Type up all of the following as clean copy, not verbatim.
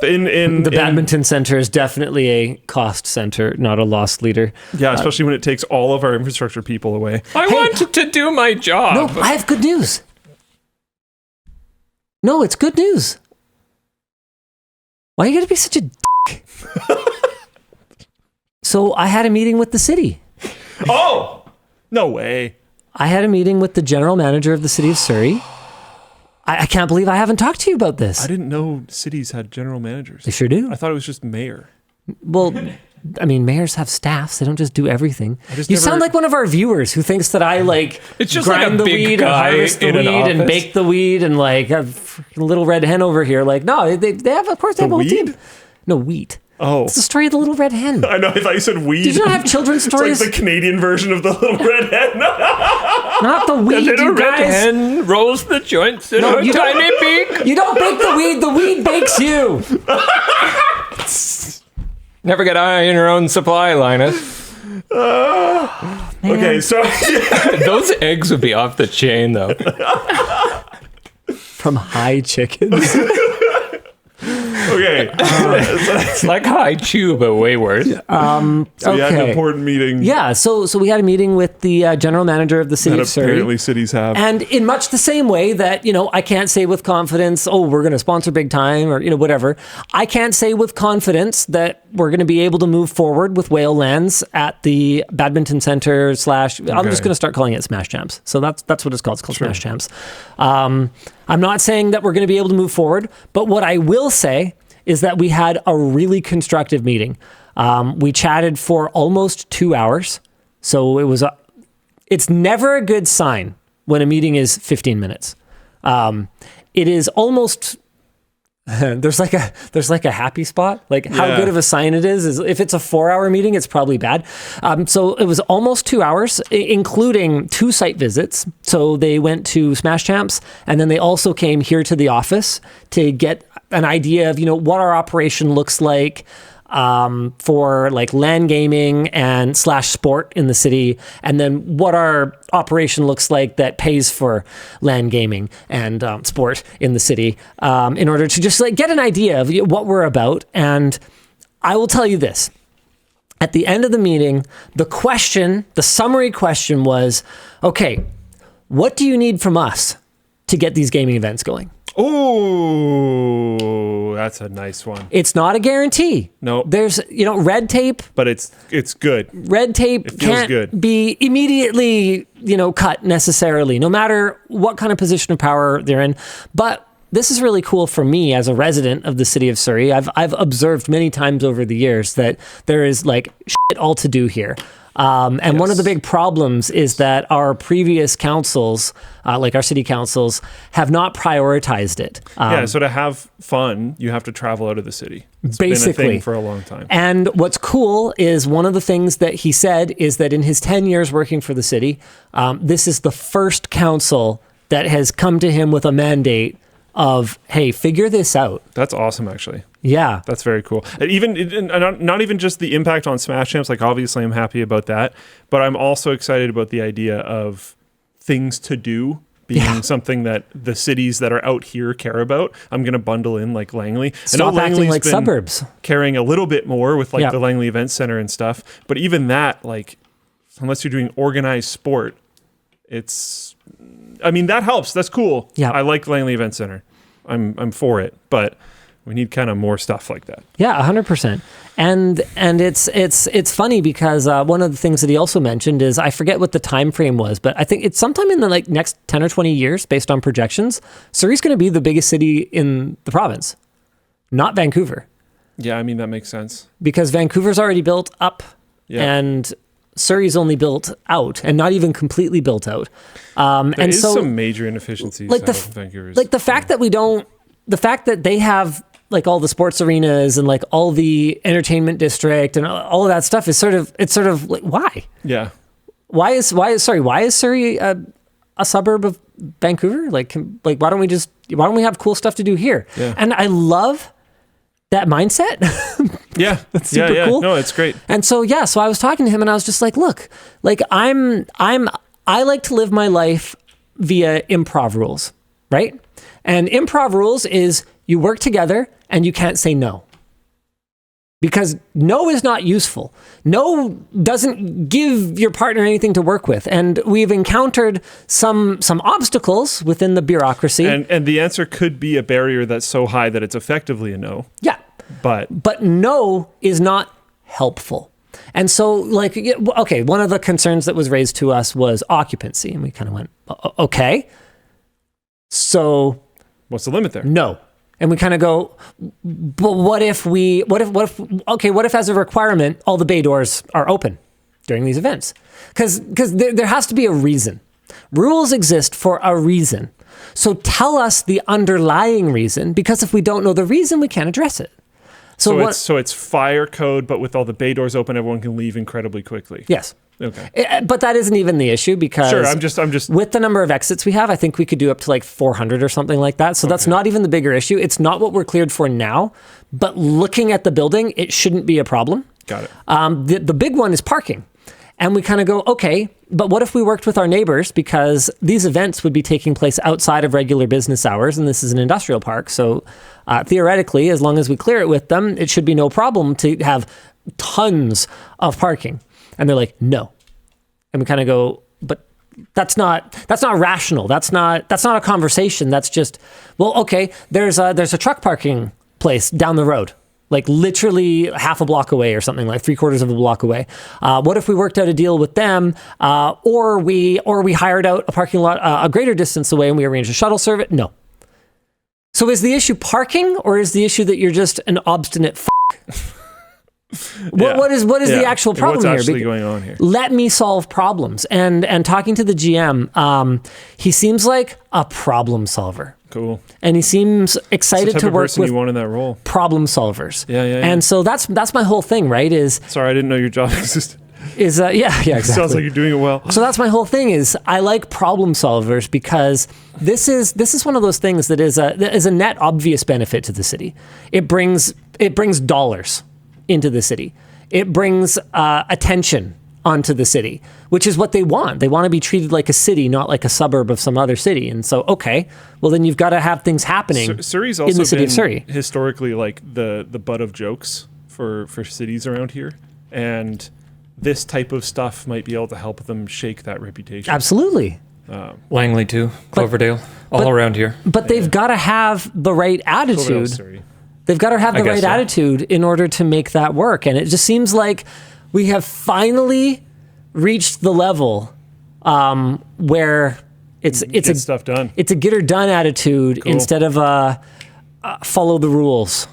In the badminton center is definitely a cost center, not a loss leader. Yeah, especially when it takes all of our infrastructure people away. I wanted to do my job. No, I have good news. No, it's good news. Why are you going to be such a dick? So I had a meeting with the city. Oh, no way. I had a meeting with the general manager of the city of Surrey. I can't believe I haven't talked to you about this. I didn't know cities had general managers. They sure do. I thought it was just mayor. Well, I mean, mayors have staffs. They don't just do everything. You sound like one of our viewers who thinks that I it's just grind like a the big weed guy and harvest the in an weed and office. bake the weed and like a little red hen over here. Like, no, they have, of course, they have a whole weed? team. No, wheat. Oh. It's the story of the little red hen. I know, I thought you said weed. Did you not have children's stories? It's like the Canadian version of the little red hen. Not the weed, Little you red guys. hen rolls the joints in her you tiny don't- beak. You don't bake the weed bakes you. Never get eye in your own supply, Linus. Okay, so Those eggs would be off the chain, though. From high chickens. okay, It's like high chew, but way worse. so you had an important meeting Yeah, so we had a meeting with the general manager of the city that of Surrey. apparently cities have. And in much the same way that, I can't say with confidence, oh, we're going to sponsor big time or, whatever. I can't say with confidence that we're going to be able to move forward with whale lands at the badminton center / I'm just going to start calling it Smashchamps. So that's what it's called. It's called Smashchamps. I'm not saying that we're going to be able to move forward, but what I will say is that we had a really constructive meeting. We chatted for almost 2 hours. So it's never a good sign when a meeting is 15 minutes. It is almost there's like a happy spot. Like how good of a sign it is if it's a 4-hour meeting, it's probably bad. So it was almost 2 hours, including 2 site visits. So they went to Smashchamps, and then they also came here to the office to get an idea of what our operation looks like. For like LAN gaming and / sport in the city, and then what our operation looks like that pays for LAN gaming and sport in the city, in order to just like get an idea of what we're about. And I will tell you this: at the end of the meeting, the summary question was, okay, what do you need from us to get these gaming events going? Oh, that's a nice one. It's not a guarantee. No. There's, red tape. But it's good. Red tape can't good. be immediately, cut necessarily, no matter what kind of position of power they're in. But this is really cool for me as a resident of the city of Surrey. I've observed many times over the years that there is like shit all to do here. And one of the big problems is that our previous councils, like our city councils, have not prioritized it. So to have fun, you have to travel out of the city. It's basically been a thing for a long time. And what's cool is one of the things that he said is that in his 10 years working for the city, this is the first council that has come to him with a mandate of, hey, figure this out. That's awesome, actually. Yeah. That's very cool. And even not even just the impact on Smashchamps, like obviously I'm happy about that, but I'm also excited about the idea of things to do being something that the cities that are out here care about. I'm going to bundle in like Langley. Stop acting like suburbs. Caring a little bit more with like the Langley Event Center and stuff. But even that, like, unless you're doing organized sport, that helps. That's cool. Yeah. I like Langley Event Center. I'm for it, but we need kind of more stuff like that. Yeah, 100%. And it's funny because one of the things that he also mentioned is, I forget what the time frame was, but I think it's sometime in the like next 10 or 20 years based on projections, Surrey's going to be the biggest city in the province, not Vancouver. Yeah, that makes sense. Because Vancouver's already built up and Surrey's only built out and not even completely built out. There is some major inefficiencies like out of Vancouver's. Like the fact that they have like all the sports arenas and like all the entertainment district and all of that stuff is sort of like, why? Yeah. Why is Surrey a suburb of Vancouver? Like why don't we have cool stuff to do here? Yeah. And I love that mindset. Yeah. That's super cool. No, it's great. And so I was talking to him and I was just like, look, like I like to live my life via improv rules, right? And improv rules is you work together and you can't say no. Because no is not useful. No doesn't give your partner anything to work with. And we've encountered some obstacles within the bureaucracy. And the answer could be a barrier that's so high that it's effectively a no. Yeah. But no is not helpful. And so, like, okay, one of the concerns that was raised to us was occupancy. And we kind of went, okay. So what's the limit there? No. And we kind of go, but what if as a requirement, all the bay doors are open during these events? Because there has to be a reason. Rules exist for a reason. So tell us the underlying reason, because if we don't know the reason, we can't address it. So it's fire code, but with all the bay doors open, everyone can leave incredibly quickly. Yes. Okay. But that isn't even the issue, because sure, I'm just with the number of exits we have, I think we could do up to like 400 or something like that. So that's not even the bigger issue. It's not what we're cleared for now, but looking at the building, it shouldn't be a problem. Got it. The big one is parking. And we kind of go, okay, but what if we worked with our neighbors, because these events would be taking place outside of regular business hours, and this is an industrial park. So theoretically, as long as we clear it with them, it should be no problem to have tons of parking. And they're like, no. And we kind of go, but that's not rational. That's not a conversation. That's just, well, okay, there's a truck parking place down the road, like literally half a block away or something, like 3/4 of a block away. What if we worked out a deal with them, or we hired out a parking lot a greater distance away and we arranged a shuttle service? No. So is the issue parking, or is the issue that you're just an obstinate What is the actual problem here? What's actually going on here? Let me solve problems. And talking to the GM, he seems like a problem solver. Cool. And he seems excited to work with you want in that role. Problem solvers. Yeah. And so that's my whole thing, right? Sorry, I didn't know your job existed. Exactly. Sounds like you're doing it well. So that's my whole thing, is I like problem solvers, because this is one of those things that is a net obvious benefit to the city. It brings dollars into the city. It brings attention onto the city, which is what they want. They want to be treated like a city, not like a suburb of some other city. And so, okay, well then you've got to have things happening Surrey's also in the city been of Surrey. Historically, like the butt of jokes for cities around here, and this type of stuff might be able to help them shake that reputation. Absolutely. Langley too, Cloverdale, all around here. But they've got to have the right attitude. Surrey. They've got to have the right attitude in order to make that work. And it just seems like we have finally reached the level where it's stuff done. It's a get her done attitude instead of a follow the rules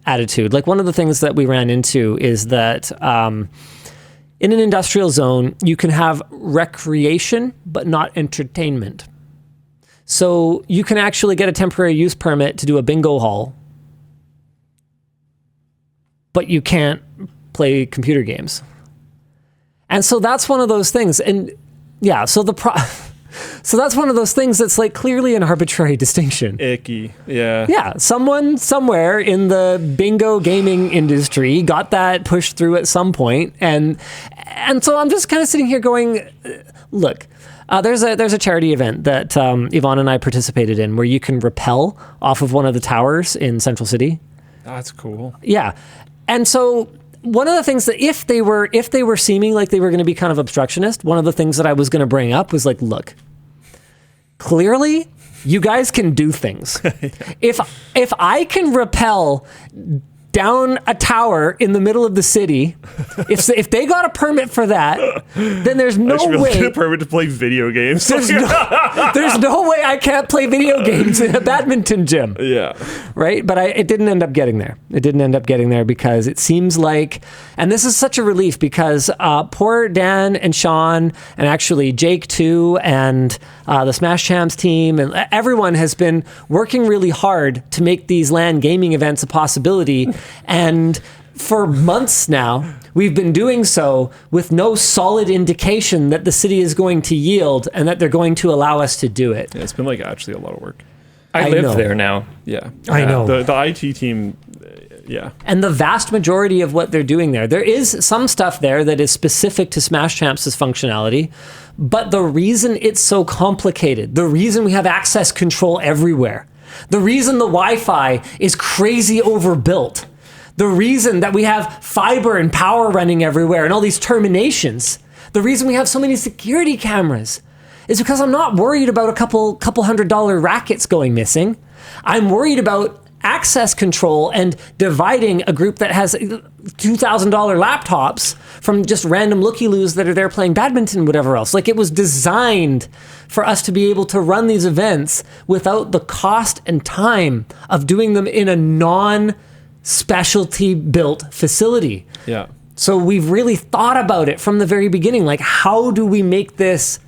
attitude. Like, one of the things that we ran into is that in an industrial zone, you can have recreation, but not entertainment. So you can actually get a temporary use permit to do a bingo hall, but you can't play computer games. And so that's one of those things. And yeah, so that's one of those things that's like clearly an arbitrary distinction. Icky. Yeah. Yeah. Someone somewhere in the bingo gaming industry got that pushed through at some point. And so I'm just kind of sitting here going, look, there's a charity event that Yvonne and I participated in where you can rappel off of one of the towers in Central City. That's cool. Yeah. And so one of the things that if they were seeming like they were going to be kind of obstructionist, one of the things that I was going to bring up was like, look, clearly you guys can do things. If I can rappel down a tower in the middle of the city, if they got a permit for that, then there's no way. Get a permit to play video games. There's no way I can't play video games in a badminton gym. Yeah. Right? But it didn't end up getting there. It didn't end up getting there because it seems like, and this is such a relief, because poor Dan and Sean, and actually Jake too, and the Smashchamps team, and everyone has been working really hard to make these LAN gaming events a possibility. And for months now, we've been doing so with no solid indication that the city is going to yield and that they're going to allow us to do it. Yeah, it's been like actually a lot of work. I live there now. Yeah. I know. The IT team, yeah. And the vast majority of what they're doing there is some stuff there that is specific to Smashchamps' functionality, but the reason it's so complicated, the reason we have access control everywhere, The reason the Wi-Fi is crazy overbuilt, the reason that we have fiber and power running everywhere and all these terminations, the reason we have so many security cameras is because I'm not worried about a couple $100 rackets going missing. I'm worried about access control and dividing a group that has $2,000 laptops from just random looky-loos that are there playing badminton, whatever else. Like, it was designed for us to be able to run these events without the cost and time of doing them in a non-specialty built facility. Yeah. So we've really thought about it from the very beginning. Like, how do we make this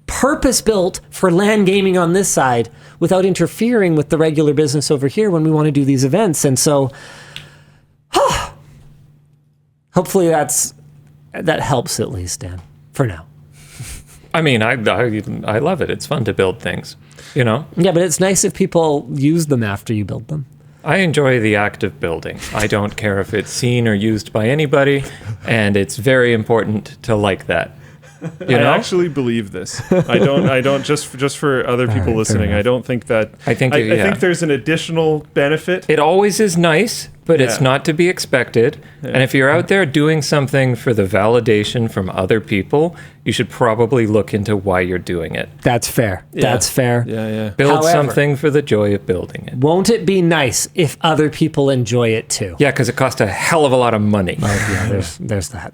purpose-built for LAN gaming on this side without interfering with the regular business over here when we want to do these events? And so hopefully that helps at least, Dan, for now. I mean, I love it. It's fun to build things, you know? Yeah, but it's nice if people use them after you build them. I enjoy the act of building. I don't care if it's seen or used by anybody, and it's very important to like that. You know? I actually believe this. I don't just for other people listening. I don't think that. I think there's an additional benefit. It always is nice, but it's not to be expected. Yeah. And if you're out there doing something for the validation from other people, you should probably look into why you're doing it. That's fair. Yeah. That's fair. Yeah. Build something for the joy of building it. Won't it be nice if other people enjoy it too? Yeah, because it costs a hell of a lot of money. Oh, yeah, there's that.